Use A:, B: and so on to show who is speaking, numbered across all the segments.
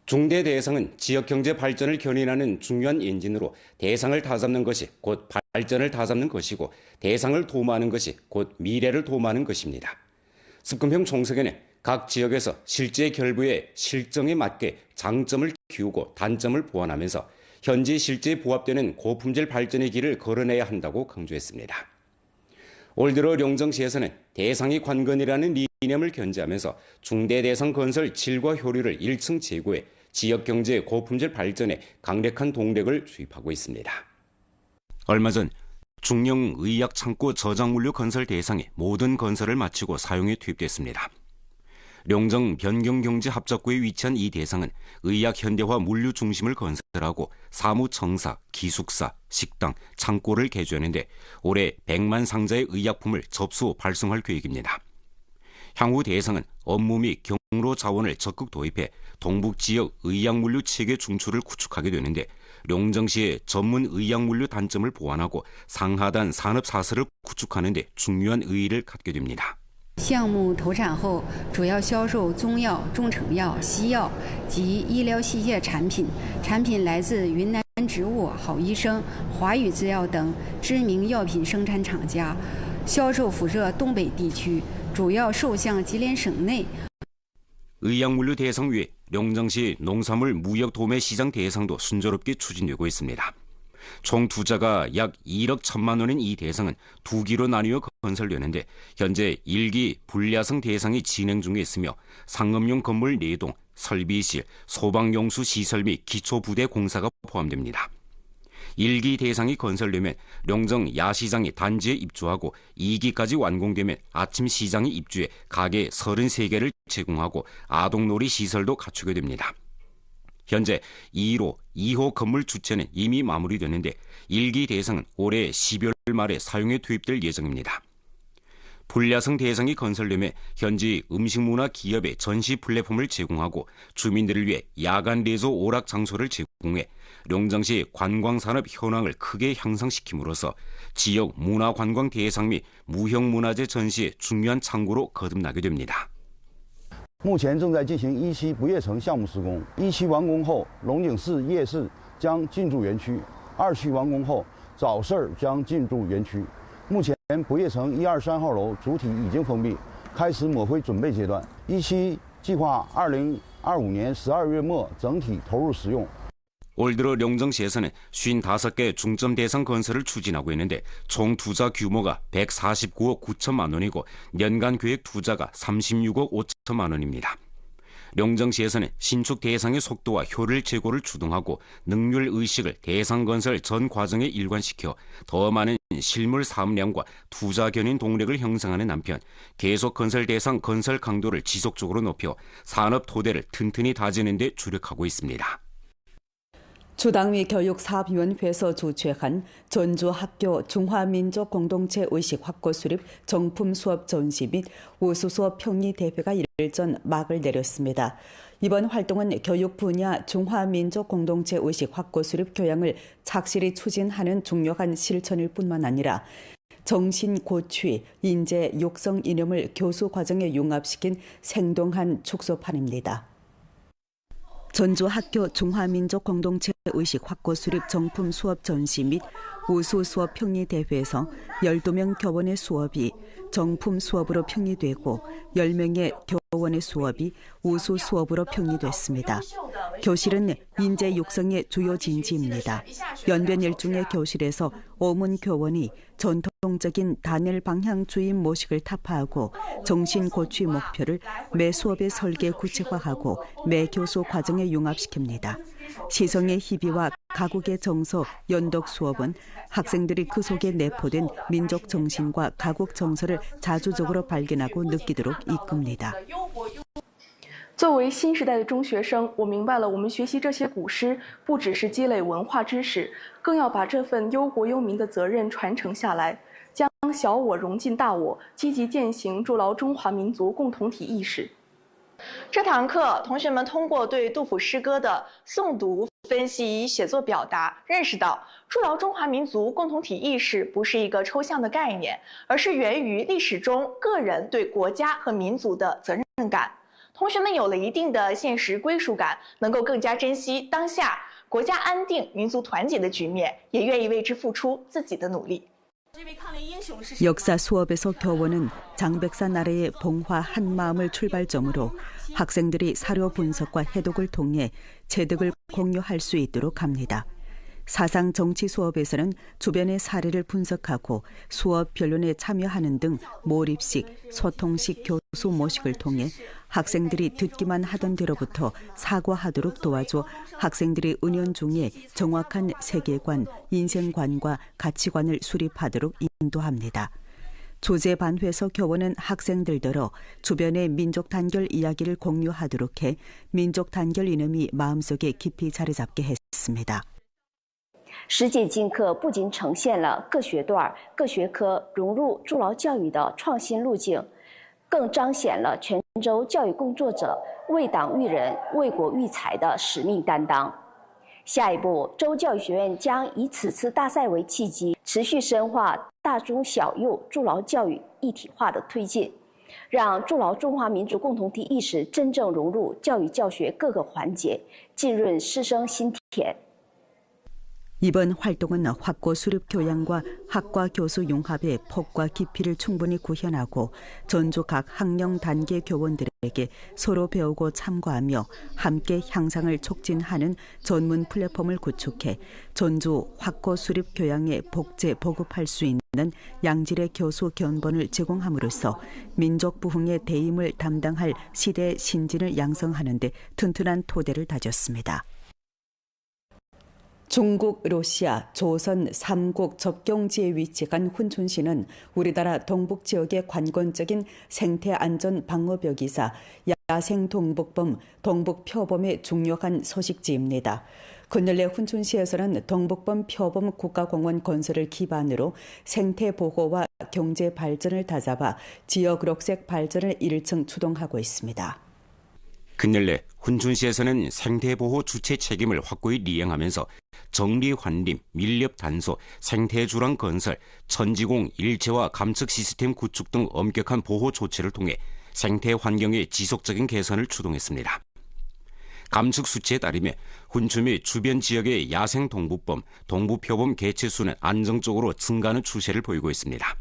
A: 중대 대상은 지역 경제 발전을 견인하는 중요한 엔진으로 대상을 다잡는 것이 곧 발전을 다잡는 것이고 대상을 도모하는 것이 곧 미래를 도모하는 것입니다. 습금형 총석에는 각 지역에서 실제 결부의 실정에 맞게 장점을 키우고 단점을 보완하면서 현지 실제에 부합되는 고품질 발전의 길을 걸어내야 한다고 강조했습니다. 올 들어 룡정시에서는 대상이 관건이라는 이념을 견지하면서 중대 대상 건설 질과 효율을 1층 제고해 지역 경제 고품질 발전에 강력한 동력을 주입하고 있습니다. 얼마 전 중령 의약 창고 저장 물류 건설 대상이 모든 건설을 마치고 사용에 투입됐습니다. 룡정 변경경제 합작구에 위치한 이 대상은 의약 현대화 물류 중심을 건설하고 사무청사, 기숙사, 식당, 창고를 개조하는데 올해 100만 상자의 의약품을 접수 발송할 계획입니다. 향후 대상은 업무 및 경로 자원을 적극 도입해 동북 지역 의약물류 체계 중추를 구축하게 되는데 룡정시의 전문 의약물류 단점을 보완하고 상하단 산업사설을 구축하는 데 중요한 의의를 갖게 됩니다.
B: 项目投产后，主要销售中药、中成药、西药及医疗器械产品。产品来自云南植物、好医生、华宇制药等知名药品生产厂家，销售辐射东北地区，主要售向吉林省内。
A: 의약물류 대상 외에 룡정시 농산물 무역 도매 시장 대상도 순조롭게 추진되고 있습니다. 총 투자가 약 1억 1천만 원인 이 대상은 2기로 나뉘어 건설되는데 현재 1기 불야성 대상이 진행 중에 있으며 상업용 건물 4동, 설비실, 소방용수 시설 및 기초부대 공사가 포함됩니다. 1기 대상이 건설되면 룡정 야시장이 단지에 입주하고 2기까지 완공되면 아침 시장이 입주해 가게 33개를 제공하고 아동놀이 시설도 갖추게 됩니다. 현재 2로 2호 건물 주체는 이미 마무리되는데 1기 대상은 올해 12월 말에 사용에 투입될 예정입니다. 불야성 대상이 건설되면 현지 음식문화 기업에 전시 플랫폼을 제공하고 주민들을 위해 야간 레저 오락 장소를 제공해 룡정시 관광산업 현황을 크게 향상시킴으로써 지역 문화관광 대상 및 무형문화재 전시의 중요한 창구로 거듭나게 됩니다.
C: 目前正在进行一期不夜城项目施工，一期完工后，龙井寺夜市将进驻园区；2期完工后，早市将进驻园区。目前不夜城1、2、3号楼主体已经封闭，开始抹灰准备阶段。一期计划2025年12月末整体投入使用。
A: 올 들어 룡정시에서는 55개 중점 대상 건설을 추진하고 있는데 총 투자 규모가 149억 9천만 원이고 연간 계획 투자가 36억 5천만 원입니다. 룡정시에서는 신축 대상의 속도와 효율 제고를 주동하고 능률 의식을 대상 건설 전 과정에 일관시켜 더 많은 실물 사업량과 투자 견인 동력을 형성하는 한편 계속 건설 대상 건설 강도를 지속적으로 높여 산업 토대를 튼튼히 다지는 데 주력하고 있습니다.
D: 주당위 교육사업위원회에서 주최한 전주학교 중화민족공동체 의식 확고 수립 정품 수업 전시 및 우수 수업 평리 대회가 일전 막을 내렸습니다. 이번 활동은 교육 분야 중화민족공동체 의식 확고 수립 교양을 착실히 추진하는 중요한 실천일 뿐만 아니라 정신 고취, 인재 육성 이념을 교수 과정에 융합시킨 생동한 축소판입니다. 전주학교 중화민족공동체 의식 확고 수립 정품 수업 전시 및 우수 수업 평리 대회에서 12명 교원의 수업이 정품 수업으로 평리되고 10명의 교원의 수업이 우수 수업으로 평리됐습니다. 교실은 인재 육성의 주요 진지입니다. 연변 일중의 교실에서 오문 교원이 전통적인 단일 방향주의 모식을 타파하고 정신 고취 목표를 매 수업의 설계 구체화하고 매 교수 과정에 융합시킵니다. 시성의 희비와 가국의 정서 연덕 수업은 학생들이 그 속에 내포된 민족 정신과 가국 정서를 자주적으로 발견하고 느끼도록 이끕니다.
E: 作为新时代的中学生，我明白了，我们学习这些古诗，不只是积累文化知识，更要把这份忧国忧民的责任传承下来，将小我融进大我，积极践行筑牢中华民族共同体意识。
F: 这堂课，同学们通过对杜甫诗歌的诵读、分析、写作表达，认识到筑牢中华民族共同体意识不是一个抽象的概念，而是源于历史中个人对国家和民族的责任感。同学们有了一定的现实归属感，能够更加珍惜当下国家安定、民族团结的局面，也愿意为之付出自己的努力。
D: 역사 수업에서 교원은 장백산 아래의 봉화 한마음을 출발점으로 학생들이 사료 분석과 해독을 통해 체득을 공유할 수 있도록 합니다. 사상 정치 수업에서는 주변의 사례를 분석하고 수업 변론에 참여하는 등 몰입식, 소통식 교수 모식을 통해 학생들이 듣기만 하던 대로부터 사고하도록 도와줘 학생들이 은연중에 정확한 세계관, 인생관과 가치관을 수립하도록 인도합니다. 조제반회에서 교원은 학생들더러 주변의 민족 단결 이야기를 공유하도록 해 민족 단결 이념이 마음속에 깊이 자리 잡게 했습니다.
G: 实践经课不仅呈现了各学段、各学科融入筑牢教育的创新路径，更彰显了泉州教育工作者为党育人、为国育才的使命担当。下一步，州教育学院将以此次大赛为契机，持续深化大中小幼筑牢教育一体化的推进，让筑牢中华民族共同体意识真正融入教育教学各个环节，浸润师生心田。
D: 이번 활동은 확고 수립 교양과 학과 교수 융합의 폭과 깊이를 충분히 구현하고 전주 각 학령 단계 교원들에게 서로 배우고 참고하며 함께 향상을 촉진하는 전문 플랫폼을 구축해 전주 확고 수립 교양에 복제 보급할 수 있는 양질의 교수 견본을 제공함으로써 민족 부흥의 대임을 담당할 시대 신진을 양성하는 데 튼튼한 토대를 다졌습니다. 중국, 러시아, 조선 3국 접경지에 위치한 훈춘시는 우리나라 동북 지역의 관건적인 생태 안전 방어벽이사 야생 동북범, 동북 표범의 중요한 서식지입니다. 근래 훈춘시에서는 동북범 표범 국가공원 건설을 기반으로 생태 보호와 경제 발전을 다잡아 지역 녹색 발전을 일층 추동하고 있습니다.
A: 근래 훈춘시에서는 생태보호 주체 책임을 확고히 이행하면서 정리환림, 밀렵단소, 생태주랑 건설, 천지공, 일체화 감측 시스템 구축 등 엄격한 보호 조치를 통해 생태환경의 지속적인 개선을 추동했습니다. 감측 수치에 따르면 훈춘 및 주변 지역의 야생 동북범, 동북표범 개체수는 안정적으로 증가하는 추세를 보이고 있습니다.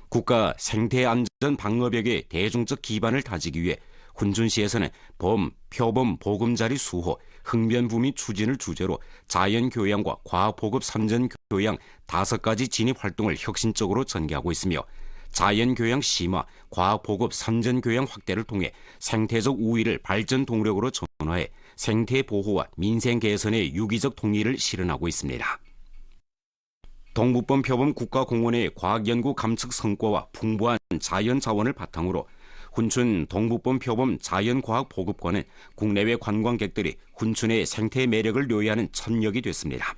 A: 국가 생태안전 방어벽의 대중적 기반을 다지기 위해 훈춘시에서는 범, 표범 보금자리 수호, 흑면부 및 추진을 주제로 자연교양과 과학보급 선전교양 5가지 진입 활동을 혁신적으로 전개하고 있으며 자연교양 심화, 과학보급 선전교양 확대를 통해 생태적 우위를 발전 동력으로 전환해 생태보호와 민생 개선의 유기적 통일을 실현하고 있습니다. 동북범 표범 국가공원의 과학연구 감측 성과와 풍부한 자연 자원을 바탕으로 훈춘 동북범 표범 자연과학 보급관은 국내외 관광객들이 훈춘의 생태 매력을 묘의하는 천역이 됐습니다.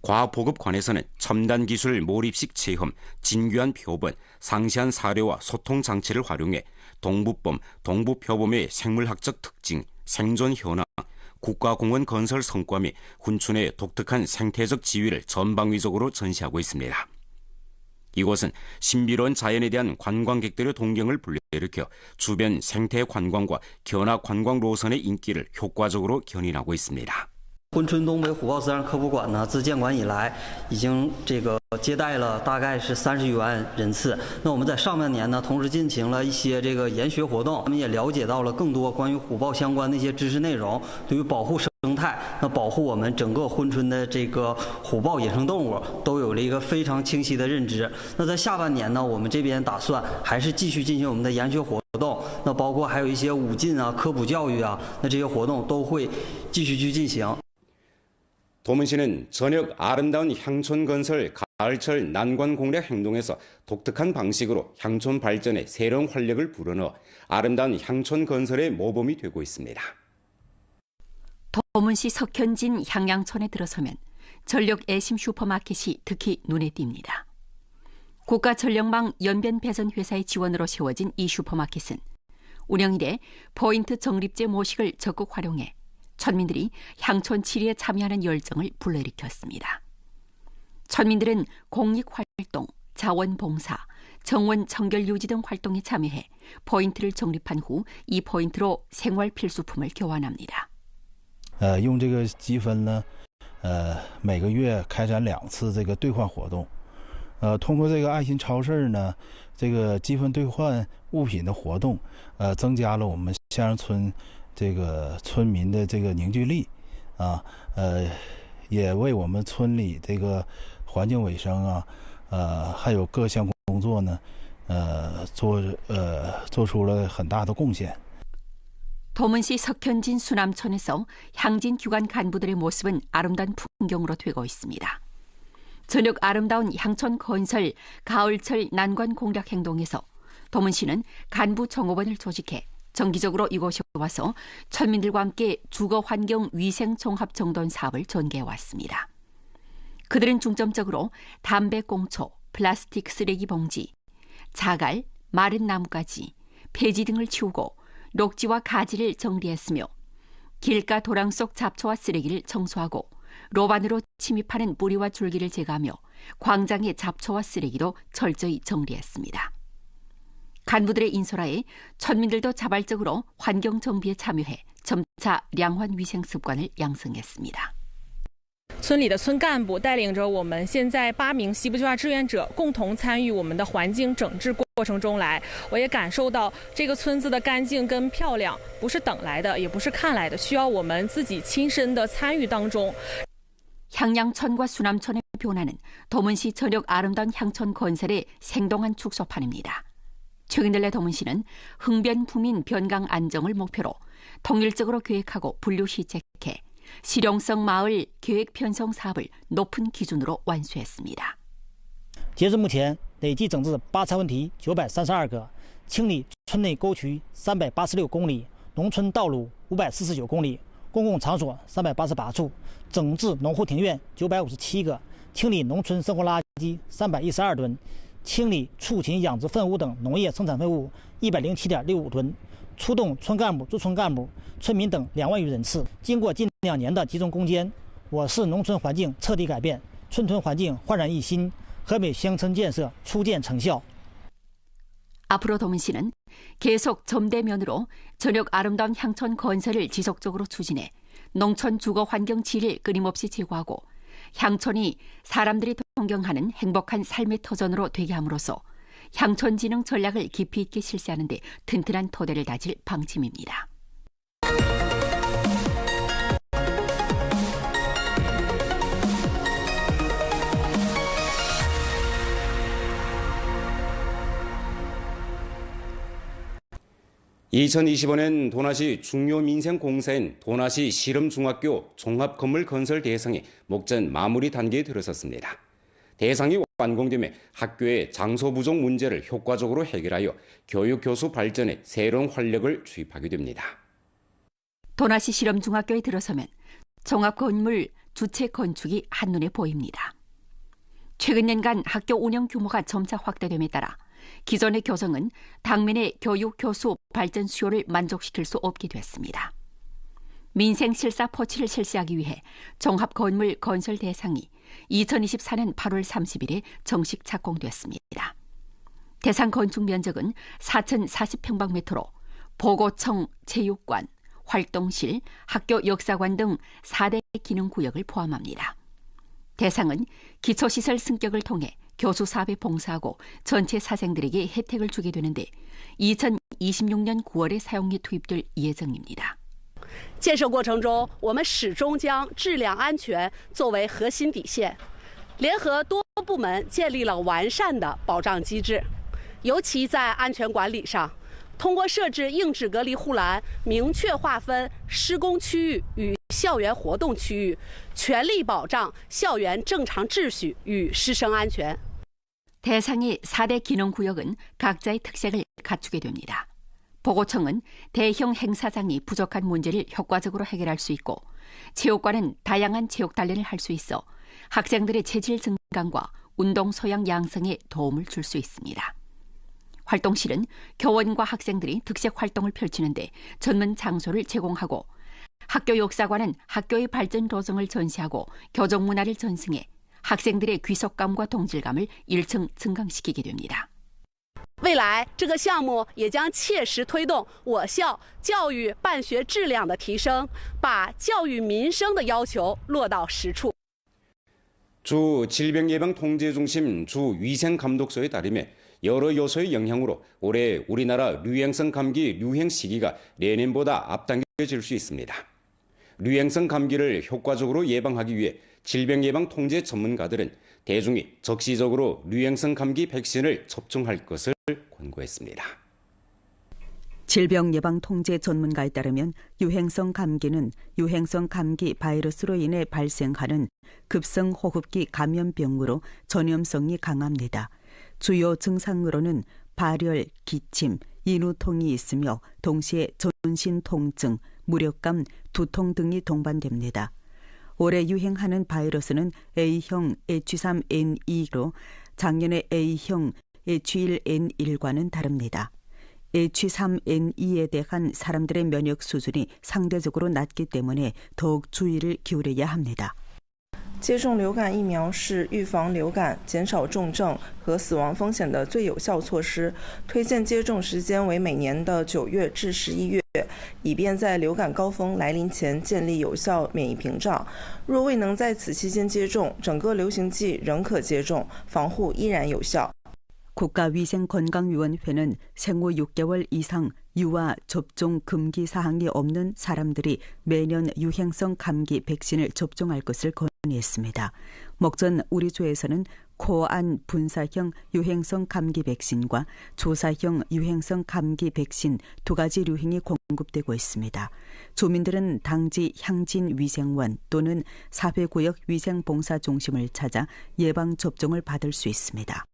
A: 과학보급관에서는 첨단 기술 몰입식 체험, 진귀한 표본, 상세한 사료와 소통 장치를 활용해 동북범, 동북표범의 생물학적 특징, 생존 현황, 국가공원 건설 성과 및 훈춘의 독특한 생태적 지위를 전방위적으로 전시하고 있습니다. 이곳은 신비로운 자연에 대한 관광객들의 동경을 불러일으켜 주변 생태 관광과 견학 관광 노선의 인기를 효과적으로 견인하고 있습니다.
H: 珲春东北虎豹自然科普馆呢，自建馆以来，已经接待了大概是30余万人次。那我们在上半年呢，同时进行了一些研学活动，我们也了解到了更多关于虎豹相关的一些知识内容，对于保护生态，那保护我们整个珲春的虎豹野生动物，都有了一个非常清晰的认知。那在下半年呢，我们这边打算还是继续进行我们的研学活动，那包括还有一些武进啊、科普教育啊，那这些活动都会继续去进行。
A: 도문시는 전역 아름다운 향촌 건설 가을철 난관 공략 행동에서 독특한 방식으로 향촌 발전에 새로운 활력을 불어넣어 아름다운 향촌 건설의 모범이 되고 있습니다.
I: 도문시 석현진 향양촌에 들어서면 전력 애심 슈퍼마켓이 특히 눈에 띕니다. 국가전력망 연변배선회사의 지원으로 세워진 이 슈퍼마켓은 운영 이래 포인트 적립제 모식을 적극 활용해 천민들이 향촌 치리에 참여하는 열정을 불러일으켰습니다. 천민들은 공익활동, 자원봉사, 정원 청결 유지 등 활동에 참여해 포인트를 적립한 후 이 포인트로 생활 필수품을 교환합니다.
J: 用这个积分呢，每个月开展2次这个兑换活动。通过这个爱心超市呢，这个积分兑换物品的活动，增加了我们向阳村这个村民的这个凝聚力，也为我们村里这个环境卫生还有各项工作呢，做出了很大的贡献。
I: 도문시 석현진 수남촌에서 향진 기관 간부들의 모습은 아름다운 풍경으로 되고 있습니다. 저녁 아름다운 향촌 건설 가을철 난관 공략 행동에서 도문시는 간부 정호원을 조직해 정기적으로 이곳에 와서村민들과 함께 주거 환경 위생 종합 정돈 사업을 전개해 왔습니다. 그들은 중점적으로 담배 꽁초, 플라스틱 쓰레기 봉지, 자갈, 마른 나무가지, 폐지 등을 치우고 녹지와 가지를 정리했으며 길가 도랑 속 잡초와 쓰레기를 청소하고 로반으로 침입하는 뿌리와 줄기를 제거하며 광장의 잡초와 쓰레기도 철저히 정리했습니다. 간부들의 인솔하에村민들도 자발적으로 환경 정비에 참여해 점차良환 위생 습관을 양성했습니다.
K: 村里的村干部带领着我们现在8名西部计划志愿者共同参与我们的环境整治过程中来，我也感受到这个村子的干净跟漂亮不是等来的，也不是看来的，需要我们自己亲身的参与当中。
I: 향양촌과 수남촌의 변화는 도문시 저녁 아름다운 향촌 건설의 생동한 축소판입니다. 최근 들래 도문시는 흥변부민 변강 안정을 목표로 통일적으로 계획하고 분류 시책해 실용성 마을 계획 편성 사업을 높은 기준으로 완수했습니다.
L: 截至目前，累计整治8差问题932个，清理村内沟渠386公里，农村道路549公里，公共场所388处，整治农户庭院957个，清理农村生活垃圾312吨，清理畜禽养殖粪污等农业生产废物107.65吨。 出动村干部、驻村干部、村民等2万余人次，经过近2年的集中攻坚，我市农村环境彻底改变，村村环境焕然一新，河北乡村建设初见成效。
I: 앞으로 도문시는 계속 점대면으로 저녁 아름다운 향촌 건설을 지속적으로 추진해 농촌 주거 환경 질을 끊임없이 제고하고 향촌이 사람들이 동경하는 행복한 삶의 터전으로 되게 함으로써 향촌진흥 전략을 깊이 있게 실시하는 데 튼튼한 토대를 다질 방침입니다.
A: (2025년) 도나시 중요 민생 공사인 도나시 실험중학교 종합건물 건설 대상이 목전 마무리 단계에 들어섰습니다. 대상이 완공되면 학교의 장소 부족 문제를 효과적으로 해결하여 교육 교수 발전에 새로운 활력을 주입하게 됩니다.
I: 도나시 실험중학교에 들어서면 종합건물 주체 건축이 한눈에 보입니다. 최근 년간 학교 운영 규모가 점차 확대됨에 따라 기존의 교정은 당면의 교육 교수 발전 수요를 만족시킬 수 없게 됐습니다. 민생 실사 포치를 실시하기 위해 종합건물 건설 대상이 2024년 8월 30일에 정식 착공됐습니다. 대상 건축 면적은 4,040평방미터로 보고청, 체육관, 활동실, 학교 역사관 등 4대 기능구역을 포함합니다. 대상은 기초시설 승격을 통해 교수 사업에 봉사하고 전체 사생들에게 혜택을 주게 되는데 2026년 9월에 사용에 투입될 예정입니다.
M: 建设过程中，我们始终将质量安全作为核心底线，联合多部门建立了完善的保障机制。尤其在安全管理上，通过设置硬质隔离护栏，明确划分施工区域与校园活动区域，全力保障校园正常秩序与师生安全。
I: 대상의 4대 기능구역은 각자의 특색을 갖추게 됩니다. 보고청은 대형 행사장이 부족한 문제를 효과적으로 해결할 수 있고 체육관은 다양한 체육 단련을 할 수 있어 학생들의 체질 증강과 운동 소양 양성에 도움을 줄 수 있습니다. 활동실은 교원과 학생들이 특색 활동을 펼치는데 전문 장소를 제공하고 학교 역사관은 학교의 발전 도정을 전시하고 교정 문화를 전승해 학생들의 귀속감과 동질감을 1층 증강시키게 됩니다.
M: 未来这个项目也将切实推动我校教育办学质量的提升，把教育民生的要求落到实处。
A: 주 질병예방통제중심 주위생감독소에 따르면 여러 요소의 영향으로 올해 우리나라 류행성 감기 유행 시기가 내년보다 앞당겨질 수 있습니다. 류행성 감기를 효과적으로 예방하기 위해 질병예방통제 전문가들은 대중이 적시적으로 류행성 감기 백신을 접종할 것을 권고했습니다.
D: 질병예방통제 전문가에 따르면 유행성 감기는 유행성 감기 바이러스로 인해 발생하는 급성호흡기 감염병으로 전염성이 강합니다. 주요 증상으로는 발열, 기침, 인후통이 있으며 동시에 전신 통증, 무력감, 두통 등이 동반됩니다. 올해 유행하는 바이러스는 A형 H3N2로 작년에 A형 H1N1과는 다릅니다. H3N2에 대한 사람들의 면역 수준이 상대적으로 낮기 때문에 더욱 주의를 기울여야 합니다.
N: 接种流感疫苗是预防流感、减少重症和死亡风险的最有效措施。推荐接种时间为每年的9月至11月，以便在流感高峰来临前建立有效免疫屏障。若未能在此期间接种，整个流行季仍可接种，防护依然有效。
D: 국가위생건강위원회는 생후 6개월 이상 유아 접종 금기 사항이 없는 사람들이 매년 유행성 감기 백신을 접종할 것을 건의했습니다. 목전 우리 조에서는 코안 분사형 유행성 감기 백신과 조사형 유행성 감기 백신 두 가지 류행이 공급되고 있습니다. 주민들은 당지 향진위생원 또는 사회구역 위생봉사중심을 찾아 예방접종을 받을 수 있습니다.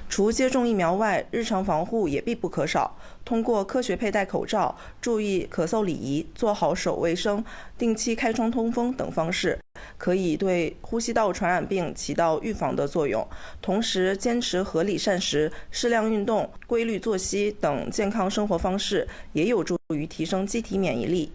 N: 除接种疫苗外，日常防护也必不可少。通过科学佩戴口罩、注意咳嗽礼仪、做好手卫生、定期开窗通风等方式，可以对呼吸道传染病起到预防的作用。同时，坚持合理膳食、适量运动、规律作息等健康生活方式，也有助于提升机体免疫力，